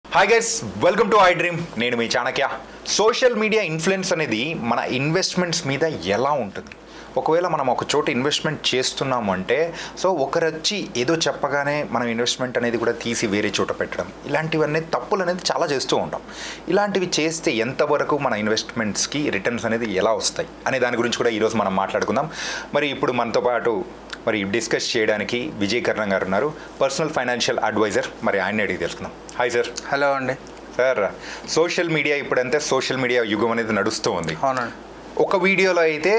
Hi guys, welcome to I dream. నేను మీ Chanakya. Social media influence అనేది మన ఇన్వెస్ట్మెంట్స్ మీద ఎలా ఉంటుంది? ఒకవేళ మనం ఒక చోట ఇన్వెస్ట్మెంట్ చేస్తున్నాము అంటే ఒకరు వచ్చి ఏదో చెప్పగానే మనం ఇన్వెస్ట్మెంట్ అనేది కూడా తీసి వేరే చోట పెట్టడం, ఇలాంటివన్నీ తప్పులు అనేది చాలా చేస్తూ ఉంటాం. ఇలాంటివి చేస్తే ఎంతవరకు మన ఇన్వెస్ట్మెంట్స్కి రిటర్న్స్ అనేది ఎలా వస్తాయి అనే దాని గురించి కూడా ఈరోజు మనం మాట్లాడుకుందాం. మరి ఇప్పుడు మనతో పాటు డిస్కస్ చేయడానికి విజయ్ కర్ణం గారు ఉన్నారు, పర్సనల్ ఫైనాన్షియల్ అడ్వైజర్. మరి ఆయన అడిగి తెలుసుకుందాం. Hi sir. హలో అండి. సార్, సోషల్ మీడియా ఇప్పుడంతే సోషల్ మీడియా యుగం అనేది నడుస్తూ ఉంది. అవునండి. ఒక వీడియోలో అయితే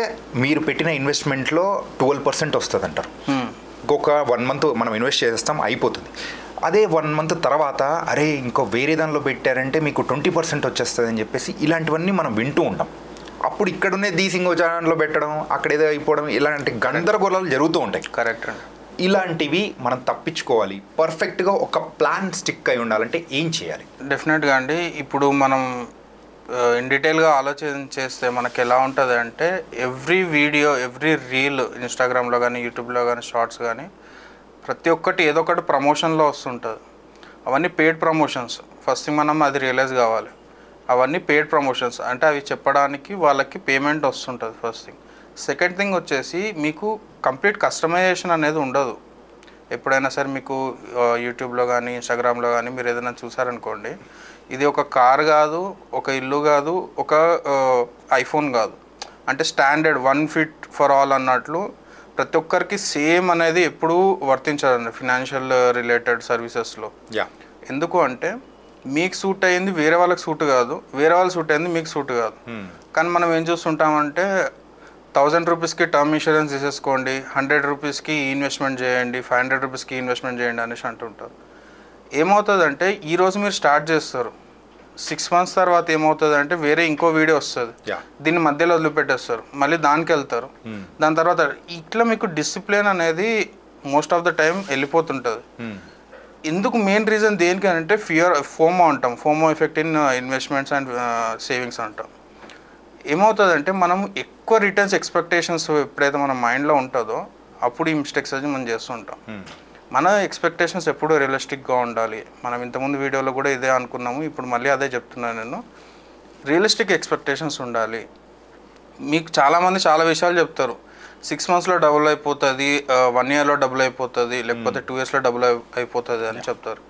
మీరు పెట్టిన ఇన్వెస్ట్మెంట్లో 12% వస్తుంది అంటారు. ఇంకొక 1 మంత్ మనం ఇన్వెస్ట్ చేస్తాం, అయిపోతుంది. అదే 1 మంత్ తర్వాత అరే ఇంకో వేరే దానిలో పెట్టారంటే మీకు 20% వచ్చేస్తుంది అని చెప్పేసి ఇలాంటివన్నీ మనం వింటూ ఉంటాం. అప్పుడు ఇక్కడున్నే ఇంకో ఛానల్లో పెట్టడం, అక్కడ ఏదో అయిపోవడం, ఇలాంటి గందరగోళాలు జరుగుతూ ఉంటాయి. కరెక్ట్ అండి. ఇలాంటివి మనం తప్పించుకోవాలి, పర్ఫెక్ట్గా ఒక ప్లాన్ స్టిక్ అయి ఉండాలంటే ఏం చేయాలి? డెఫినెట్గా అండి. ఇప్పుడు మనం ఇన్ డీటెయిల్గా ఆలోచన చేస్తే మనకి ఎలా ఉంటుంది అంటే, ఎవ్రీ వీడియో, ఎవ్రీ రీల్ ఇన్స్టాగ్రామ్లో కానీ, యూట్యూబ్లో కానీ, షార్ట్స్ కానీ, ప్రతి ఒక్కటి ఏదో ఒకటి ప్రమోషన్లో వస్తుంటుంది. అవన్నీ పెయిడ్ ప్రమోషన్స్. ఫస్ట్ థింగ్ మనం అది రియలైజ్ కావాలి. అవన్నీ పెయిడ్ ప్రమోషన్స్ అంటే అవి చెప్పడానికి వాళ్ళకి పేమెంట్ వస్తుంటుంది ఫస్ట్ థింగ్. సెకండ్ థింగ్ వచ్చేసి మీకు కంప్లీట్ కస్టమైజేషన్ అనేది ఉండదు. ఎప్పుడైనా సరే మీకు యూట్యూబ్లో కానీ, ఇన్స్టాగ్రామ్లో కానీ మీరు ఏదైనా చూసారనుకోండి, ఇది ఒక కార్ కాదు, ఒక ఇల్లు కాదు, ఒక ఐఫోన్ కాదు. అంటే స్టాండర్డ్ 1 ఫిట్ ఫర్ ఆల్ అన్నట్లు ప్రతి ఒక్కరికి సేమ్ అనేది ఎప్పుడూ వర్తించదండి ఫినాన్షియల్ రిలేటెడ్ సర్వీసెస్లో. ఎందుకు అంటే మీకు సూట్ అయ్యింది వేరే వాళ్ళకి సూట్ కాదు, వేరే వాళ్ళకి సూట్ అయ్యింది మీకు సూట్ కాదు. కానీ మనం ఏం చూస్తుంటామంటే 1000 రూపీస్కి టర్మ్ ఇన్సూరెన్స్ తీసేసుకోండి, 100 రూపీస్కి ఇన్వెస్ట్మెంట్ చేయండి, 500 రూపీస్కి ఇన్వెస్ట్మెంట్ చేయండి అనేసి అంటుంటారు. ఏమవుతుందంటే ఈరోజు మీరు స్టార్ట్ చేస్తారు, 6 మంత్స్ తర్వాత ఏమవుతుందంటే వేరే ఇంకో వీడియో వస్తుంది, దీన్ని మధ్యలో వదిలిపెట్టేస్తారు, మళ్ళీ దానికి వెళ్తారు. దాని తర్వాత ఇట్లా మీకు డిసిప్లిన్ అనేది మోస్ట్ ఆఫ్ ద టైం వెళ్ళిపోతుంటుంది. ఎందుకు మెయిన్ రీజన్ దేనికి అంటే ఫోమో అంటాం, FOMO effect in investments and savings అంటాం. ఏమవుతుందంటే మనం ఎక్కువ రిటర్న్స్ ఎక్స్పెక్టేషన్స్ ఎప్పుడైతే మన మైండ్లో ఉంటుందో అప్పుడు ఈ మిస్టేక్స్ అది మనం చేస్తుంటాం. మన ఎక్స్పెక్టేషన్స్ ఎప్పుడూ రియలిస్టిక్గా ఉండాలి. మనం ఇంతకుముందు వీడియోలో కూడా ఇదే అనుకున్నాము, ఇప్పుడు మళ్ళీ అదే చెప్తున్నాను నేను. రియలిస్టిక్ ఎక్స్పెక్టేషన్స్ ఉండాలి. మీకు చాలామంది చాలా విషయాలు చెప్తారు, 6 మంత్స్లో డబుల్ అయిపోతుంది, 1 ఇయర్లో డబుల్ అయిపోతుంది, లేకపోతే 2 ఇయర్స్లో డబుల్ అయిపోతుంది అని చెప్తారు.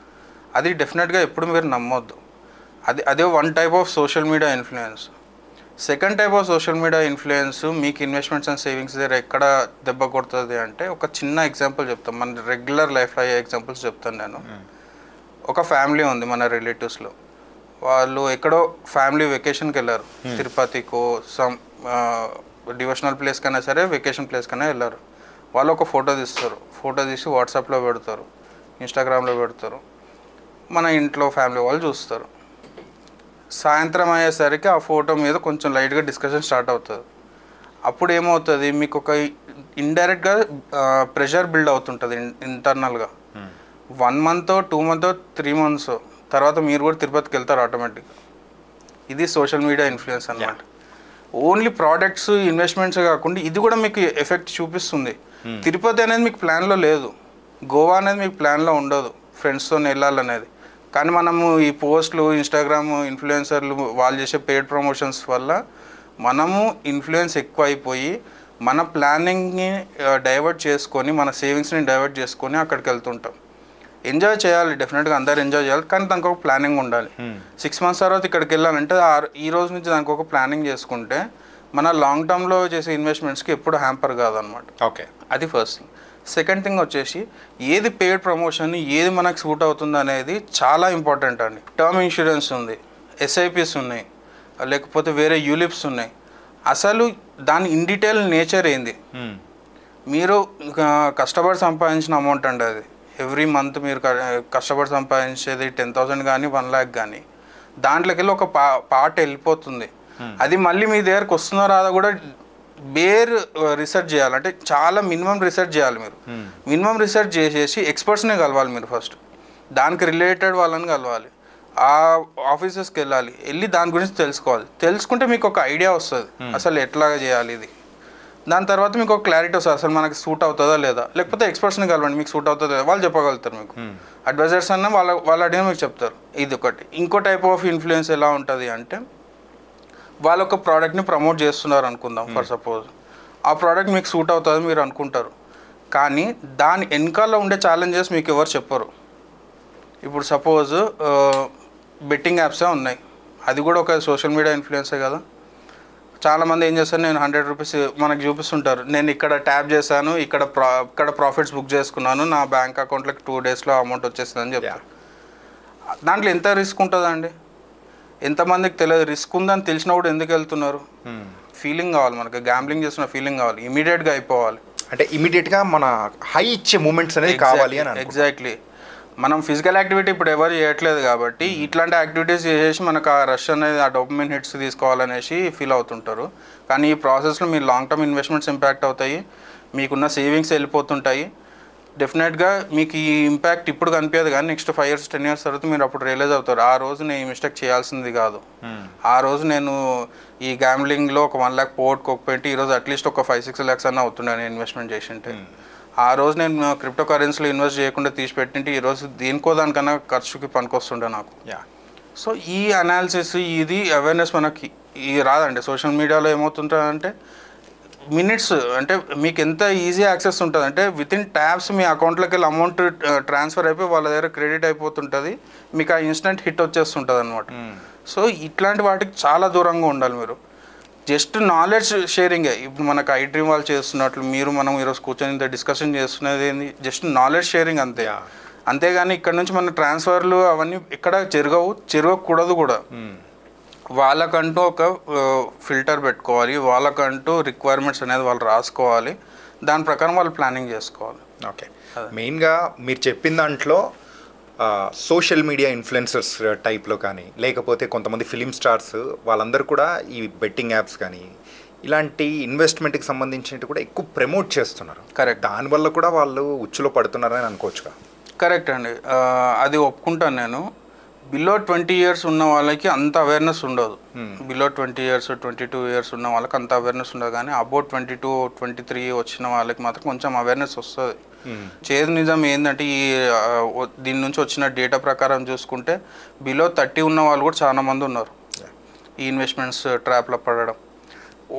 అది డెఫినెట్గా ఎప్పుడు మీరు నమ్మొద్దు. అదే one type of social media influence. Second type of social media influence మీకు ఇన్వెస్ట్మెంట్స్ అండ్ సేవింగ్స్ దగ్గర ఎక్కడ దెబ్బ కొడుతుంది అంటే, ఒక చిన్న ఎగ్జాంపుల్ చెప్తాను, మన రెగ్యులర్ లైఫ్లో అయ్యే ఎగ్జాంపుల్స్ చెప్తాను నేను. ఒక ఫ్యామిలీ ఉంది మన రిలేటివ్స్లో, వాళ్ళు ఎక్కడో ఫ్యామిలీ వెకేషన్కి వెళ్ళారు, తిరుపతికో సమ్ డివోషనల్ ప్లేస్ కన్నా సరే వెకేషన్ ప్లేస్ కన్నా వెళ్ళారు. వాళ్ళు ఒక ఫోటో తీస్తారు, ఫోటో తీసి వాట్సాప్లో పెడతారు, ఇన్స్టాగ్రామ్లో పెడతారు, మన ఇంట్లో ఫ్యామిలీ వాళ్ళు చూస్తారు. సాయంత్రం అయ్యేసరికి ఆ ఫోటో మీద కొంచెం లైట్గా డిస్కషన్ స్టార్ట్ అవుతుంది. అప్పుడు ఏమవుతుంది, మీకు ఒక ఇండైరెక్ట్గా ప్రెషర్ బిల్డ్ అవుతుంటుంది ఇంటర్నల్గా. 1 మంత్ 2 మంత్ 3 మంత్స్ తర్వాత మీరు కూడా తిరుపతికి వెళ్తారు ఆటోమేటిక్గా. ఇది సోషల్ మీడియా ఇన్ఫ్లుయెన్స్ అన్నమాట. ఓన్లీ ప్రోడక్ట్స్ ఇన్వెస్ట్మెంట్స్ కాకుండా ఇది కూడా మీకు ఎఫెక్ట్ చూపిస్తుంది. తిరుపతి అనేది మీకు ప్లాన్లో లేదు, గోవా అనేది మీకు ప్లాన్లో ఉండదు, ఫ్రెండ్స్తో వెళ్ళాలనేది. కానీ మనము ఈ పోస్టులు, ఇన్స్టాగ్రామ్ ఇన్ఫ్లుయెన్సర్లు వాళ్ళు చేసే పెయిడ్ ప్రమోషన్స్ వల్ల మనము ఇన్ఫ్లుయెన్స్ ఎక్కువ అయిపోయి మన ప్లానింగ్ని డైవర్ట్ చేసుకొని, మన సేవింగ్స్ని డైవర్ట్ చేసుకొని అక్కడికి వెళ్తుంటాం. ఎంజాయ్ చేయాలి, డెఫినెట్గా అందరు ఎంజాయ్ చేయాలి, కానీ దానికి ఒక ప్లానింగ్ ఉండాలి. 6 మంత్స్ తర్వాత ఇక్కడికి వెళ్ళాలంటే ఈ రోజు నుంచి దానికి ఒక ప్లానింగ్ చేసుకుంటే మన లాంగ్ టర్మ్లో చేసే ఇన్వెస్ట్మెంట్స్కి ఎప్పుడు హ్యాంపర్ కాదనమాట. ఓకే, అది ఫస్ట్ థింగ్. సెకండ్ థింగ్ వచ్చేసి ఏది పెయిడ్ ప్రమోషన్, ఏది మనకు సూట్ అవుతుంది అనేది చాలా ఇంపార్టెంట్ అండి. టర్మ్ ఇన్సూరెన్స్ ఉంది, ఎస్ఐపిస్ ఉన్నాయి, లేకపోతే వేరే యూలిప్స్ ఉన్నాయి. అసలు దాని ఇన్ డీటెయిల్ నేచర్ ఏంది, మీరు కష్టపడి సంపాదించిన అమౌంట్ అండి అది. ఎవ్రీ మంత్ మీరు కష్టపడి సంపాదించేది 10,000 కానీ 1 lakh కానీ, దాంట్లోకి వెళ్ళి ఒక పార్ట్ వెళ్ళిపోతుంది. అది మళ్ళీ మీ దగ్గరకు వస్తుందో రాదో కూడా రీసెర్చ్ చేయాలి. అంటే చాలా మినిమం రీసెర్చ్ చేయాలి మీరు. మినిమం రీసెర్చ్ చేసేసి ఎక్స్పర్ట్స్నే కలవాలి మీరు. ఫస్ట్ దానికి రిలేటెడ్ వాళ్ళని కలవాలి, ఆ ఆఫీసెస్కి వెళ్ళి దాని గురించి తెలుసుకోవాలి. తెలుసుకుంటే మీకు ఒక ఐడియా వస్తుంది అసలు ఎట్లా చేయాలి ఇది. దాని తర్వాత మీకు ఒక క్లారిటీ వస్తుంది అసలు మనకి సూట్ అవుతుందా లేదా, లేకపోతే ఎక్స్పర్ట్స్ని కలవండి మీకు సూట్ అవుతుందా లేదా వాళ్ళు చెప్పగలుగుతారు. మీకు అడ్వైజర్స్ అన్న వాళ్ళు అడిగిన మీకు చెప్తారు. ఇది ఒకటి. ఇంకో టైప్ ఆఫ్ ఇన్ఫ్లుయెన్స్ ఎలా ఉంటుంది అంటే, వాళ్ళు ఒక ప్రోడక్ట్ని ప్రమోట్ చేస్తున్నారు అనుకుందాం ఫర్ సపోజ్. ఆ ప్రోడక్ట్ మీకు సూట్ అవుతుంది మీరు అనుకుంటారు, కానీ దాని వెనకాల ఉండే ఛాలెంజెస్ మీకు ఎవరు చెప్పరు. ఇప్పుడు సపోజ్ బెట్టింగ్ యాప్సే ఉన్నాయి, అది కూడా ఒక సోషల్ మీడియా ఇన్ఫ్లుయెన్సే కదా. చాలామంది ఏం చేస్తారు, నేను 100 రూపీస్ మనకు చూపిస్తుంటారు, నేను ఇక్కడ ట్యాప్ చేశాను, ఇక్కడ ప్రాఫిట్స్ బుక్ చేసుకున్నాను, నా బ్యాంక్ అకౌంట్లోకి 2 డేస్లో అమౌంట్ వచ్చేస్తుందని చెప్తారు. దాంట్లో ఎంత రిస్క్ ఉంటుందండి, ఎంతమందికి తెలియదు. రిస్క్ ఉందని తెలిసినా కూడా ఎందుకు వెళ్తున్నారు? ఫీలింగ్ కావాలి మనకి, గ్యాంబ్లింగ్ చేస్తున్న ఫీలింగ్ కావాలి, ఇమీడియట్గా అయిపోవాలి. అంటే ఇమీడియట్గా మన హై ఇచ్చే మూమెంట్స్ అనేది కావాలి అని. ఎగ్జాక్ట్లీ. మనం ఫిజికల్ యాక్టివిటీ ఇప్పుడు ఎవరు చేయట్లేదు కాబట్టి ఇట్లాంటి యాక్టివిటీస్ చేసేసి మనకు ఆ రష్ అనేది, ఆ డోపమైన్ హిట్స్ తీసుకోవాలనేసి ఫీల్ అవుతుంటారు. కానీ ఈ ప్రాసెస్లో మీ లాంగ్ టర్మ్ ఇన్వెస్ట్మెంట్స్ ఇంపాక్ట్ అవుతాయి, మీకున్న సేవింగ్స్ వెళ్ళిపోతుంటాయి. డెఫినెట్గా మీకు ఈ ఇంపాక్ట్ ఇప్పుడు కనిపించదు, కానీ నెక్స్ట్ 5 years 10 years తర్వాత మీరు అప్పుడు రియలైజ్ అవుతారు, ఆ రోజు నేను ఈ మిస్టేక్ చేయాల్సింది కాదు, ఆ రోజు నేను ఈ గ్యాంబ్లింగ్లో ఒక 1 lakh పోగొట్టుకోకపోయింటే ఈరోజు అట్లీస్ట్ ఒక 5-6 lakhs అన్న అవుతుండే నేను ఇన్వెస్ట్మెంట్ చేసింటే. ఆ రోజు నేను క్రిప్టో కరెన్సీలో ఇన్వెస్ట్ చేయకుండా తీసి పెట్టింటే ఈరోజు దేనికో దానికన్నా ఖర్చుకి పనికొస్తుండే నాకు. సో ఈ అనాలిసిస్, ఇది అవేర్నెస్ మనకి రాదండి. సోషల్ మీడియాలో ఏమవుతుంటుందంటే మినిట్స్, అంటే మీకు ఎంత ఈజీ యాక్సెస్ ఉంటుంది అంటే వితిన్ ట్యాబ్స్ మీ అకౌంట్లోకి వెళ్ళి అమౌంట్ ట్రాన్స్ఫర్ అయిపోయి వాళ్ళ దగ్గర క్రెడిట్ అయిపోతుంటుంది, మీకు ఆ ఇన్స్టెంట్ హిట్ వచ్చేస్తుంటుంది అనమాట. సో ఇట్లాంటి వాటికి చాలా దూరంగా ఉండాలి మీరు. జస్ట్ నాలెడ్జ్ షేరింగే. ఇప్పుడు మనకు iDream వాళ్ళు చేస్తున్నట్లు మనం ఈరోజు కూర్చొని ఇంత డిస్కషన్ చేస్తున్నది ఏంది, జస్ట్ నాలెడ్జ్ షేరింగ్ అంతే. అంతేగాని ఇక్కడ నుంచి మన ట్రాన్స్ఫర్లు అవన్నీ ఎక్కడ జరగకూడదు కూడా. వాళ్ళకంటూ ఒక ఫిల్టర్ పెట్టుకోవాలి, వాళ్ళకంటూ రిక్వైర్మెంట్స్ అనేది వాళ్ళు రాసుకోవాలి, దాని ప్రకారం వాళ్ళు ప్లానింగ్ చేసుకోవాలి. ఓకే. మెయిన్గా మీరు చెప్పిన దాంట్లో సోషల్ మీడియా ఇన్ఫ్లుయెన్సర్స్ టైప్లో కానీ, లేకపోతే కొంతమంది ఫిలిం స్టార్స్ వాళ్ళందరూ కూడా ఈ బెట్టింగ్ యాప్స్ కానీ ఇలాంటి ఇన్వెస్ట్మెంట్కి సంబంధించినట్టు కూడా ఎక్కువ ప్రమోట్ చేస్తున్నారు. కరెక్ట్. దానివల్ల కూడా వాళ్ళు ఉచ్చులో పడుతున్నారని అనుకోవచ్చుగా. కరెక్ట్ అండి, అది ఒప్పుకుంటాను నేను. బిలో 20 years ఉన్న వాళ్ళకి అంత అవేర్నెస్ ఉండదు. బిలో 20 years 22 years ఉన్న వాళ్ళకి అంత అవేర్నెస్ ఉండదు, కానీ అబౌట్ 22 23 వచ్చిన వాళ్ళకి మాత్రం కొంచెం అవేర్నెస్ వస్తుంది. చేదు నిజం ఏంటంటే దీని నుంచి వచ్చిన డేటా ప్రకారం చూసుకుంటే బిలో 30 ఉన్న వాళ్ళు కూడా చాలా మంది ఉన్నారు ఈ ఇన్వెస్ట్మెంట్స్ ట్రాప్లో పడడం.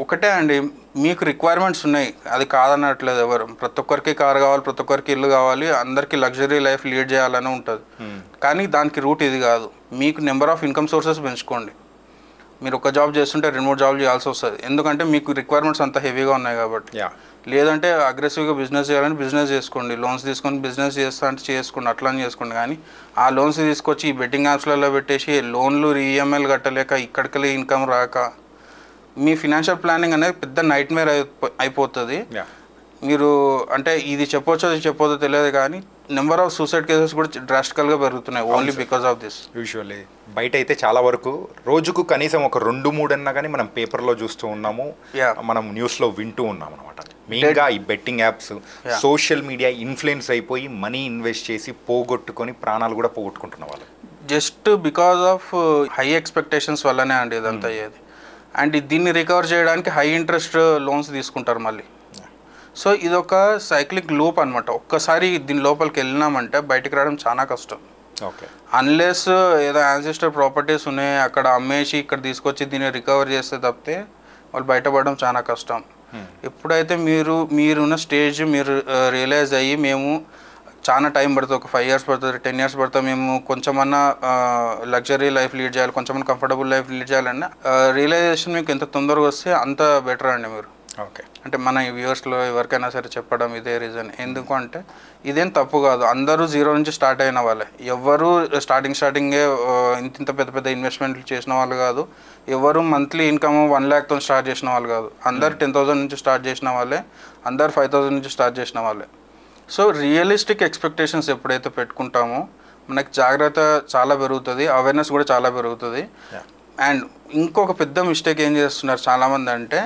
ఒకటే అండి, మీకు రిక్వైర్మెంట్స్ ఉన్నాయి, అది కాదనట్లేదు ఎవరు. ప్రతి ఒక్కరికి కారు కావాలి, ప్రతి ఒక్కరికి ఇల్లు కావాలి, అందరికీ లగ్జరీ లైఫ్ లీడ్ చేయాలని ఉంటుంది. కానీ దానికి రూట్ ఇది కాదు. మీకు నెంబర్ ఆఫ్ ఇన్కమ్ సోర్సెస్ పెంచుకోండి. మీరు ఒక జాబ్ చేస్తుంటే 2-3 జాబ్లు చేయాల్సి వస్తుంది, ఎందుకంటే మీకు రిక్వైర్మెంట్స్ అంత హెవీగా ఉన్నాయి కాబట్టి. లేదంటే అగ్రెసివ్గా బిజినెస్ చేయాలని బిజినెస్ చేసుకోండి, లోన్స్ తీసుకొని బిజినెస్ చేస్తా అంటే చేసుకోండి, అట్లా చేసుకోండి. కానీ ఆ లోన్స్ తీసుకొచ్చి ఈ బెట్టింగ్ యాప్స్లలో పెట్టేసి లోన్లు ఈఎంఐలు కట్టలేక ఇక్కడికి ఇన్కమ్ రాక మీ ఫినాన్షియల్ ప్లానింగ్ అనేది పెద్ద నైట్ మేర్ అయిపోతుంది. మీరు అంటే ఇది చెప్పొచ్చో అది చెప్పొద్దో తెలియదు, కానీ నెంబర్ ఆఫ్ సూసైడ్ కేసెస్ కూడా డ్రాస్టికల్గా పెరుగుతున్నాయి only because of this. Usually బయట అయితే చాలా వరకు రోజుకు కనీసం ఒక 2-3 అన్నా కానీ మనం పేపర్లో చూస్తూ ఉన్నాము, మనం న్యూస్లో వింటూ ఉన్నాం అనమాట. మెయిన్గా ఈ betting apps social media influence అయిపోయి మనీ ఇన్వెస్ట్ చేసి పోగొట్టుకొని ప్రాణాలు కూడా పోగొట్టుకుంటున్న వాళ్ళు just because of high expectations వల్లనే అండి ఇదంతా అయ్యేది. అండ్ దీన్ని రికవర్ చేయడానికి హై ఇంట్రెస్ట్ లోన్స్ తీసుకుంటారు మళ్ళీ. సో ఇదొక సైక్లిక్ లూప్ అనమాట. ఒక్కసారి దీని లోపలికి వెళ్ళినామంటే బయటికి రావడం చాలా కష్టం. ఓకే. అన్లెస్ ఏదో యాన్సిస్టర్ ప్రాపర్టీస్ ఉన్నాయి అక్కడ అమ్మేసి ఇక్కడ తీసుకొచ్చి దీన్ని రికవర్ చేస్తే తప్పితే వాళ్ళు బయటపడడం చాలా కష్టం. ఎప్పుడైతే మీరున్న స్టేజ్ మీరు రియలైజ్ అయ్యి మేము చాలా టైం పడుతుంది, ఒక 5 years పడుతుంది, 10 years పడుతుంది, మేము కొంచెమన్నా లగ్జరీ లైఫ్ లీడ్ చేయాలి, కొంచెమన్నా కంఫర్టబుల్ లైఫ్ లీడ్ చేయాలంటే రియలైజేషన్ మీకు ఎంత తొందరగా వస్తే అంత బెటర్ అండి మీరు. ఓకే. అంటే మన వ్యూవర్స్లో ఎవరికైనా సరే చెప్పడం ఇదే రీజన్. ఎందుకు అంటే ఇదేం తప్పు కాదు, అందరూ 0 నుంచి స్టార్ట్ అయిన వాళ్ళే. ఎవరు స్టార్టింగే ఇంత పెద్ద ఇన్వెస్ట్మెంట్లు చేసిన వాళ్ళు కాదు, ఎవరు మంత్లీ ఇన్కమ్ 1 lakh స్టార్ట్ చేసిన వాళ్ళు కాదు. అందరు 10,000 నుంచి స్టార్ట్ చేసిన వాళ్ళే, అందరు 5,000 నుంచి స్టార్ట్ చేసిన వాళ్ళే. సో రియలిస్టిక్ ఎక్స్పెక్టేషన్స్ ఎప్పుడైతే పెట్టుకుంటామో మనకి జాగ్రత్త చాలా పెరుగుతుంది, అవేర్నెస్ కూడా చాలా పెరుగుతుంది. అండ్ ఇంకొక పెద్ద మిస్టేక్ ఏం చేస్తున్నారు చాలామంది అంటే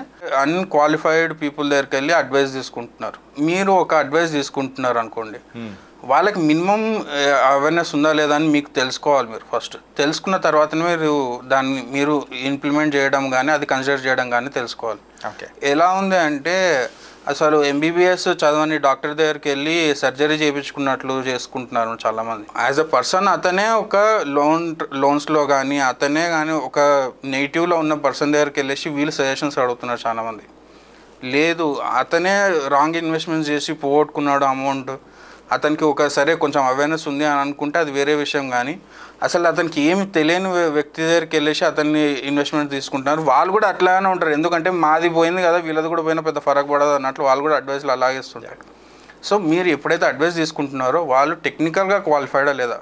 అన్క్వాలిఫైడ్ పీపుల్ దగ్గరికి వెళ్ళి అడ్వైస్ తీసుకుంటున్నారు. మీరు ఒక అడ్వైస్ తీసుకుంటున్నారు అనుకోండి, వాళ్ళకి మినిమం అవేర్నెస్ ఉందా లేదా అని మీకు తెలుసుకోవాలి. మీరు ఫస్ట్ తెలుసుకున్న తర్వాతనే మీరు ఇంప్లిమెంట్ చేయడం కానీ అది కన్సిడర్ చేయడం కానీ తెలుసుకోవాలి. ఓకే. ఎలా ఉంది అంటే అసలు ఎంబీబీఎస్ చదవని డాక్టర్ దగ్గరికి వెళ్ళి సర్జరీ చేయించుకున్నట్లు చేసుకుంటున్నారు చాలామంది. యాజ్ అ పర్సన్ అతనే ఒక లోన్స్లో కానీ అతనే కానీ ఒక నెగిటివ్లో ఉన్న పర్సన్ దగ్గరికి వెళ్ళేసి వీళ్ళు సజెషన్స్ అడుగుతున్నారు చాలామంది. లేదు, అతనే రాంగ్ ఇన్వెస్ట్మెంట్స్ చేసి పోగొట్టుకున్నాడు అమౌంట్, అతనికి సరే కొంచెం అవేర్నెస్ ఉంది అని అనుకుంటే అది వేరే విషయం. కానీ అసలు అతనికి ఏమి తెలియని వ్యక్తి దగ్గరికి వెళ్ళేసి అతన్ని ఇన్వెస్ట్మెంట్ తీసుకుంటున్నారు. వాళ్ళు కూడా అట్లానే ఉంటారు, ఎందుకంటే మాది పోయింది కదా వీళ్ళది కూడా పోయినా పెద్ద ఫరక్ పడదు అన్నట్లు వాళ్ళు కూడా అడ్వైస్లు అలాగే ఇస్తుంటారు. సో మీరు ఎప్పుడైతే అడ్వైస్ తీసుకుంటున్నారో వాళ్ళు టెక్నికల్గా క్వాలిఫైడా లేదా,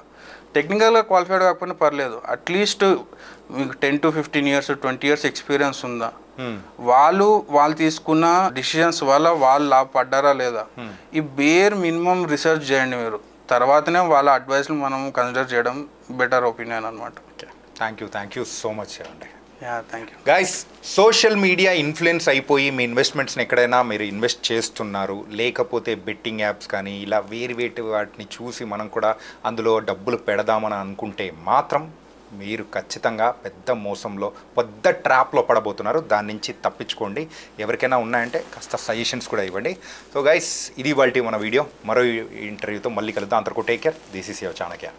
టెక్నికల్గా క్వాలిఫైడ్ కాకపోయినా పర్లేదు, అట్లీస్ట్ మీకు 10 to 15 years 20 years ఎక్స్పీరియన్స్ ఉందా, వాళ్ళు తీసుకున్న డిసిషన్స్ వల్ల వాళ్ళు లాభపడ్డారా లేదా, ఈ బేర్ మినిమం రీసెర్చ్ చేయండి మీరు. తర్వాతనే వాళ్ళ అడ్వైస్ని మనం కన్సిడర్ చేయడం బెటర్ ఒపీనియన్ అనమాట. థ్యాంక్ యూ సో మచ్ అండి. Thank you guys. Social media influence అయిపోయి మీ ఇన్వెస్ట్మెంట్స్ని ఎక్కడైనా మీరు ఇన్వెస్ట్ చేస్తున్నారు, లేకపోతే బెట్టింగ్ యాప్స్ కానీ ఇలా వేరు వాటిని చూసి మనం కూడా అందులో డబ్బులు పెడదామని అనుకుంటే మాత్రం మీరు ఖచ్చితంగా పెద్ద మోసంలో పెద్ద ట్రాప్లో పడబోతున్నారు. దాని నుంచి తప్పించుకోండి. ఎవరికైనా ఉన్నాయంటే కాస్త సజెషన్స్ కూడా ఇవ్వండి. సో గైస్, ఇది ఇవాల్టి మన వీడియో. మరో ఇంటర్వ్యూతో మళ్ళీ కలుద్దాం. అంతవరకు take care. This is your Chanakya.